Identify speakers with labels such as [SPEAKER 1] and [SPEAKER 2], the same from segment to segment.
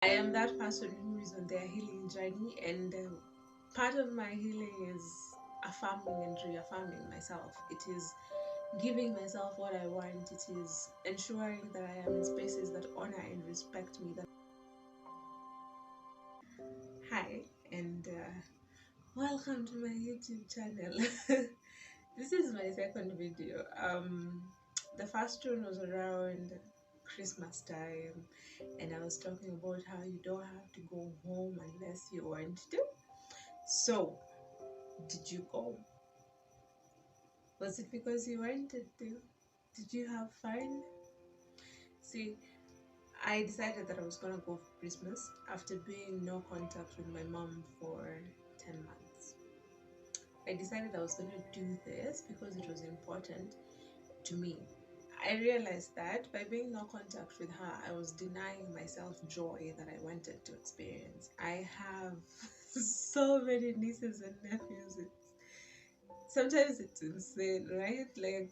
[SPEAKER 1] I am that person who is on their healing journey, and part of my healing is affirming and reaffirming myself. It is giving myself what I want. It is ensuring that I am in spaces that honor and respect me. Hi, and welcome to my YouTube channel. This is my second video. The first one was around Christmas time, and I was talking about how you don't have to go home unless you want to. So, did you go? Was it because you wanted to? Did you have fun? See, I decided that I was gonna go for Christmas after being no contact with my mom for 10 months. I decided I was gonna do this because it was important to me. I realized that by being no contact with her, I was denying myself joy that I wanted to experience. I have so many nieces and nephews. Sometimes it's insane, right? Like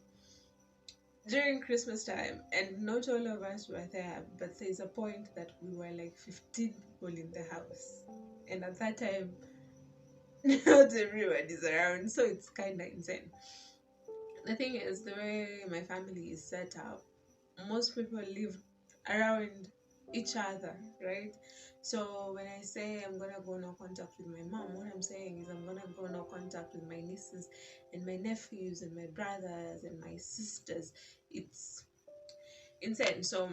[SPEAKER 1] during Christmas time, and not all of us were there, but there's a point that we were like 15 people in the house. And at that time, not everyone is around, so it's kind of insane. The thing is, the way my family is set up, most people live around each other, right? So when I say I'm gonna go no contact with my mom, what I'm saying is I'm gonna go no contact with my nieces and my nephews and my brothers and my sisters. It's insane. So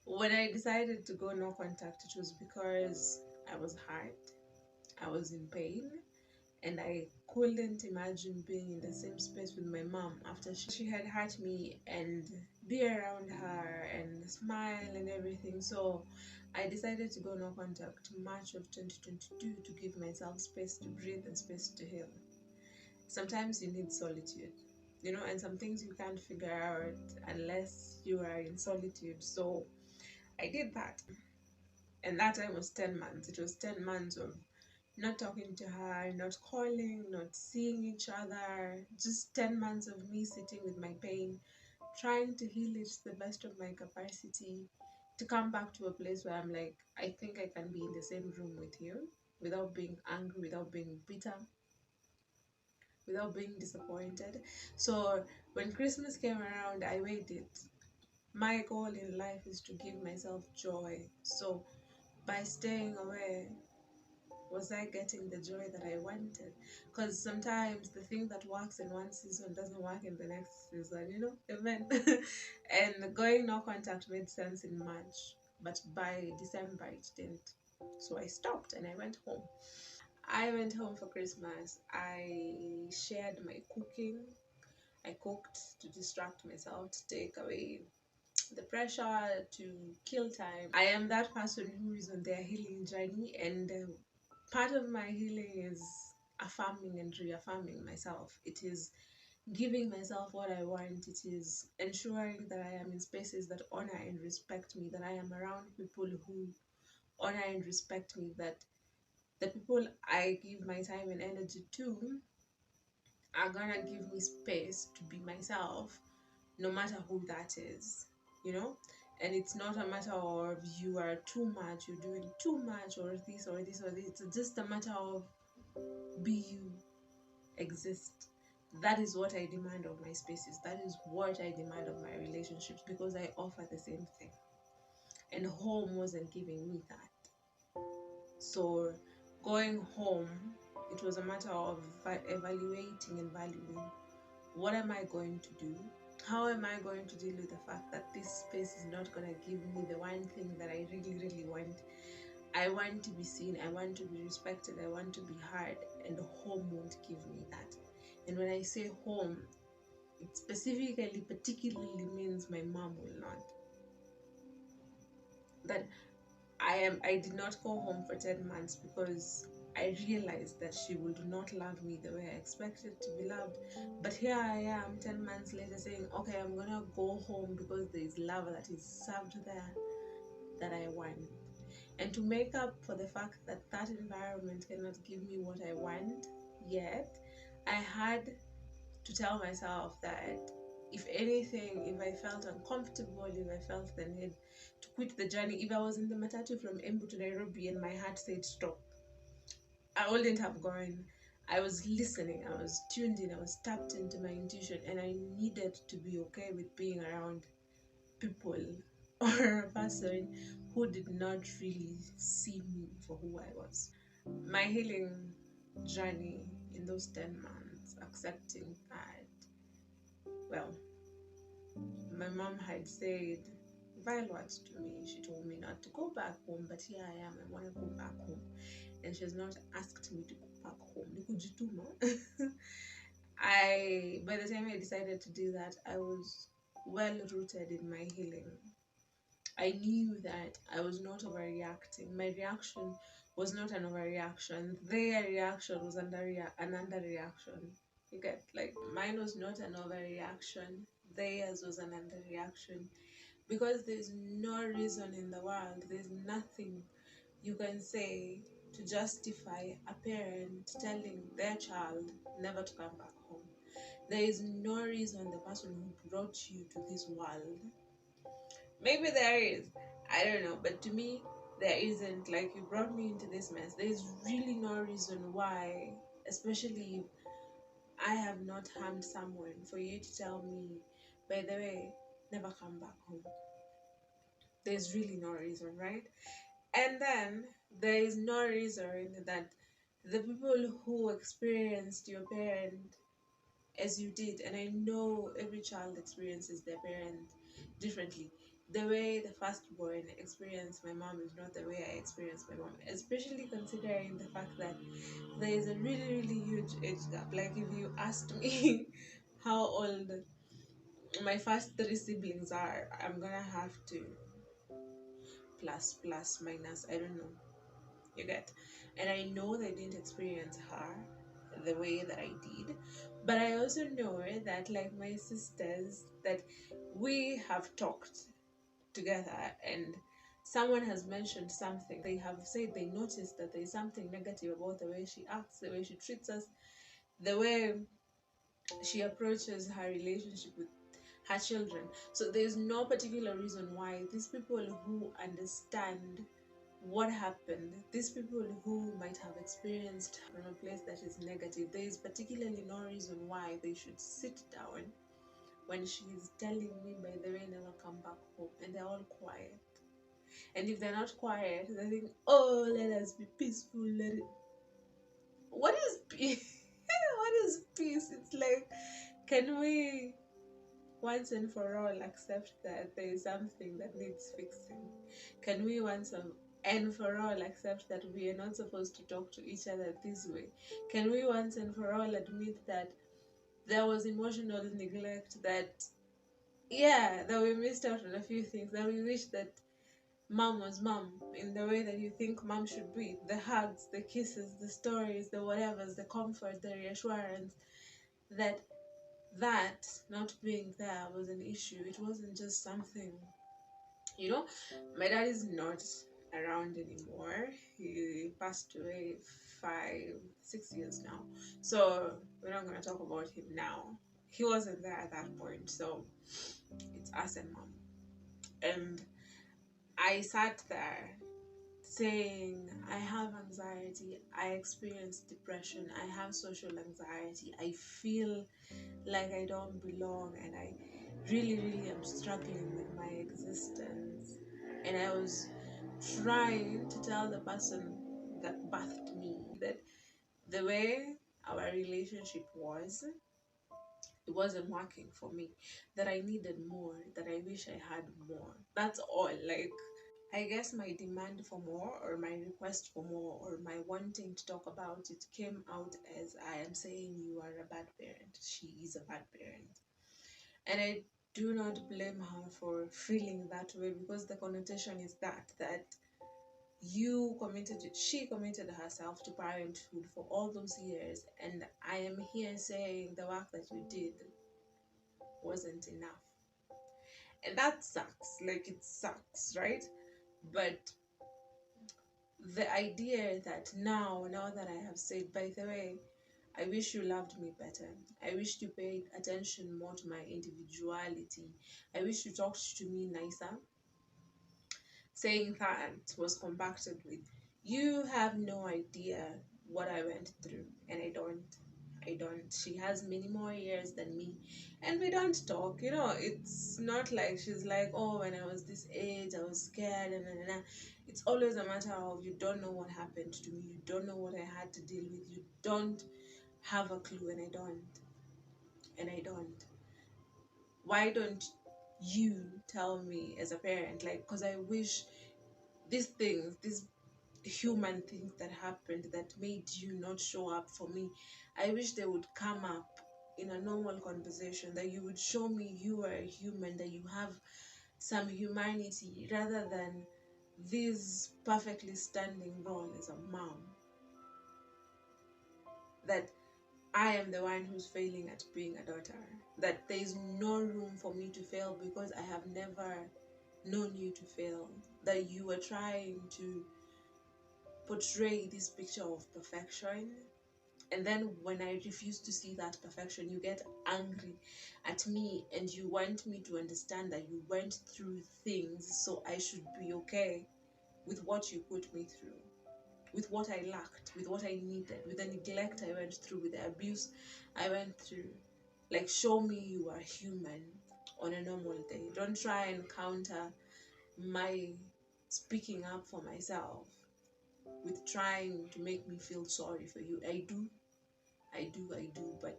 [SPEAKER 1] when I decided to go no contact, it was because I was hurt, I was in pain, and I couldn't imagine being in the same space with my mom after she had hurt me and be around her and smile and everything. So I decided to go no contact March of 2022 to give myself space to breathe and space to heal. Sometimes you need solitude, and some things you can't figure out unless you are in solitude. So I did that. And that time was 10 months. It was 10 months of not talking to her, not calling, not seeing each other. Just 10 months of me sitting with my pain, trying to heal it to the best of my capacity, to come back to a place where I'm like, I think I can be in the same room with you without being angry, without being bitter, without being disappointed. So when Christmas came around, I waited. My goal in life is to give myself joy. So by staying away, was I getting the joy that I wanted? Because sometimes the thing that works in one season doesn't work in the next season, Amen. And going no contact made sense in March, but by December it didn't. So I stopped and I went home. I went home for Christmas. I shared my cooking. I cooked to distract myself, to take away the pressure, to kill time. I am that person who is on their healing journey, and part of my healing is affirming and reaffirming myself. It is giving myself what I want. It is ensuring that I am in spaces that honor and respect me, that I am around people who honor and respect me, that the people I give my time and energy to are gonna give me space to be myself, no matter who that is, you know? And it's not a matter of you are too much, you're doing too much, or this or this or this. It's just a matter of be you, exist. That is what I demand of my spaces. That is what I demand of my relationships, because I offer the same thing. And home wasn't giving me that. So going home, it was a matter of evaluating and valuing. What am I going to do? How am I going to deal with the fact that this space is not going to give me the one thing that I really, really want? I want to be seen, I want to be respected, I want to be heard, and home won't give me that. And when I say home, it specifically, particularly means my mom will not. That I did not go home for 10 months because I realized that she would not love me the way I expected to be loved. But here I am 10 months later saying, okay, I'm gonna go home because there is love that is served there that I want. And to make up for the fact that that environment cannot give me what I want yet, I had to tell myself that If anything, if I felt uncomfortable, if I felt the need to quit the journey, if I was in the matatu from Embu to Nairobi and my heart said stop, I wouldn't have gone. I was listening, I was tuned in, I was tapped into my intuition, and I needed to be okay with being around people or a person who did not really see me for who I was. My healing journey in those 10 months, accepting that, well, my mom had said vile words to me. She told me not to go back home, but here I am. I want to go back home. And she has not asked me to go back home. Nikujituma. By the time I decided to do that, I was well rooted in my healing. I knew that I was not overreacting. My reaction was not an overreaction. Their reaction was an underreaction. You get, like, mine was not an overreaction. Theirs was an underreaction. Because there's no reason in the world, there's nothing you can say to justify a parent telling their child never to come back home. There is no reason the person who brought you to this world. Maybe there is, I don't know, but to me, there isn't. Like, you brought me into this mess. There's really no reason why, especially if I have not harmed someone, for you to tell me, by the way, never come back home. There's really no reason, right? And then there is no reason that the people who experienced your parent as you did, and I know every child experiences their parent differently. The way the firstborn experienced my mom is not the way I experienced my mom, especially considering the fact that there is a really, really huge age gap. Like, if you asked me how old my first three siblings are, I'm gonna have to plus minus, I don't know, you get. And I know they didn't experience her the way that I did, but I also know that, like my sisters, that we have talked together, and someone has mentioned something. They have said they noticed that there's something negative about the way she acts, the way she treats us, the way she approaches her relationship with her children. So there's no particular reason why these people who understand what happened, these people who might have experienced from a place that is negative, there is particularly no reason why they should sit down when she's telling me, by the way, never come back home, and they're all quiet. And if they're not quiet, they think, oh, let us be peaceful. What is peace? What is peace? It's like, can we once and for all accept that there is something that needs fixing? Can we once and for all accept that we are not supposed to talk to each other this way? Can we once and for all admit that there was emotional neglect, that, yeah, that we missed out on a few things, that we wish that mom was mom in the way that you think mom should be? The hugs, the kisses, the stories, the whatevers, the comfort, the reassurance, that not being there was an issue. It wasn't just something, my dad is not around anymore. He passed away 5-6 years now, so we're not going to talk about him now. He wasn't there at that point, so it's us and mom. And I sat there saying, I have anxiety, I experience depression, I have social anxiety, I feel like I don't belong, and I really, really am struggling with my existence. And I was trying to tell the person that birthed me that the way our relationship was, it wasn't working for me, that I needed more, that I wish I had more. That's all. Like, I guess my demand for more, or my request for more, or my wanting to talk about it came out as, I am saying you are a bad parent. She is a bad parent. And I do not blame her for feeling that way, because the connotation is that she committed herself to parenthood for all those years, and I am here saying the work that you did wasn't enough. And that sucks. Like, it sucks, right? But the idea that now that I have said, by the way, I wish you loved me better. I wish you paid attention more to my individuality. I wish you talked to me nicer. Saying that was compacted with, you have no idea what I went through, and I don't. I don't. She has many more years than me, and we don't talk. It's not like she's like, oh, when I was this age, I was scared, and. It's always a matter of you don't know what happened to me, you don't know what I had to deal with, you don't have a clue, and I don't. And I don't. Why don't you tell me as a parent? Like, because I wish these things, these human things that happened that made you not show up for me, I wish they would come up in a normal conversation, that you would show me you are a human, that you have some humanity, rather than this perfectly standing role as a mom, that I am the one who's failing at being a daughter, that there is no room for me to fail because I have never known you to fail, that you were trying to portray this picture of perfection. And then when I refuse to see that perfection, you get angry at me and you want me to understand that you went through things, so I should be okay with what you put me through, with what I lacked, with what I needed, with the neglect I went through, with the abuse I went through. Like, show me you are human on a normal day. Don't try and counter my speaking up for myself with trying to make me feel sorry for you. I do, but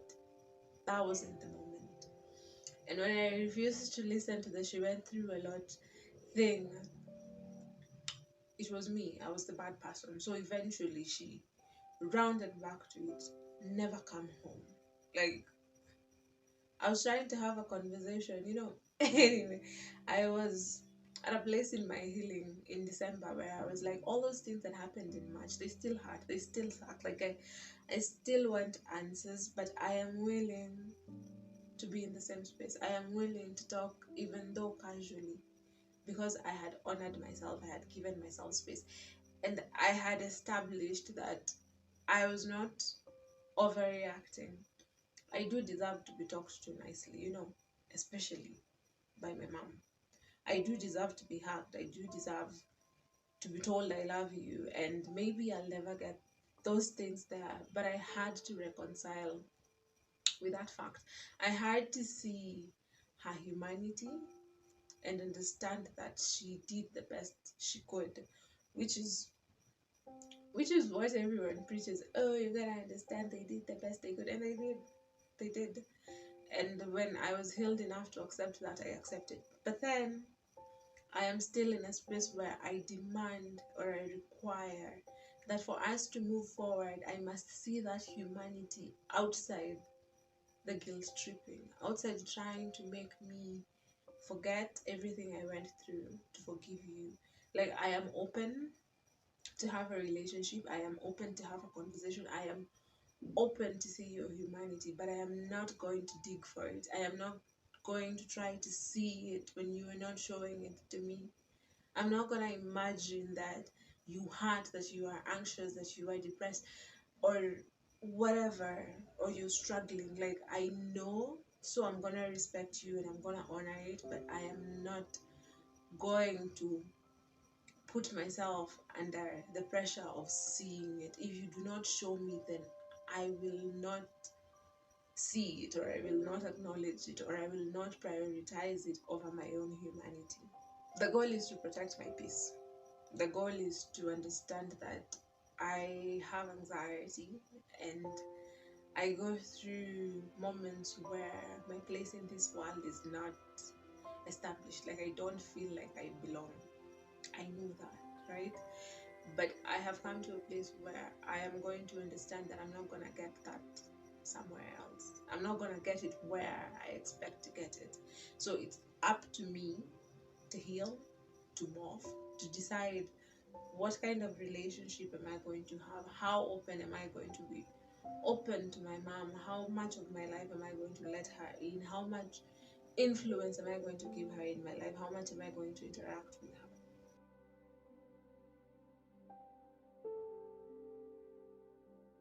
[SPEAKER 1] that wasn't the moment. And when I refused to listen to the she went through a lot thing, it was me. I was the bad person. So eventually she rounded back to it. Never come home. Like, I was trying to have a conversation. Anyway, I was at a place in my healing in December where I was like, all those things that happened in March, they still hurt, they still suck. Like, I still want answers, but I am willing to be in the same space. I am willing to talk, even though casually, because I had honored myself, I had given myself space, and I had established that I was not overreacting. I do deserve to be talked to nicely, especially by my mom. I do deserve to be hugged. I do deserve to be told I love you, and maybe I'll never get those things there, but I had to reconcile with that fact. I had to see her humanity and understand that she did the best she could, which is what everyone preaches. Oh, you gotta understand they did the best they could, and they did. And when I was healed enough to accept that, I accepted. But then I am still in a space where I demand or I require that for us to move forward, I must see that humanity outside the guilt tripping, outside trying to make me forget everything I went through to forgive you. Like, I am open to have a relationship, I am open to have a conversation, I am open to see your humanity, but I am not going to dig for it. I am not going to try to see it when you are not showing it to me. I'm not going to imagine that you hurt, that you are anxious, that you are depressed, or whatever, or you're struggling. Like, I know, so I'm going to respect you and I'm going to honor it, but I am not going to put myself under the pressure of seeing it. If you do not show me, then I will not see it, or I will not acknowledge it, or I will not prioritize it over my own humanity. The goal is to protect my peace. The goal is to understand that I have anxiety and I go through moments where my place in this world is not established. Like, I don't feel like I belong. I know that, right? But I have come to a place where I am going to understand that I'm not going to get that somewhere else. I'm not going to get it where I expect to get it. So it's up to me to heal, to morph, to decide what kind of relationship am I going to have? How open am I going to be? Open to my mom? How much of my life am I going to let her in? How much influence am I going to give her in my life? How much am I going to interact with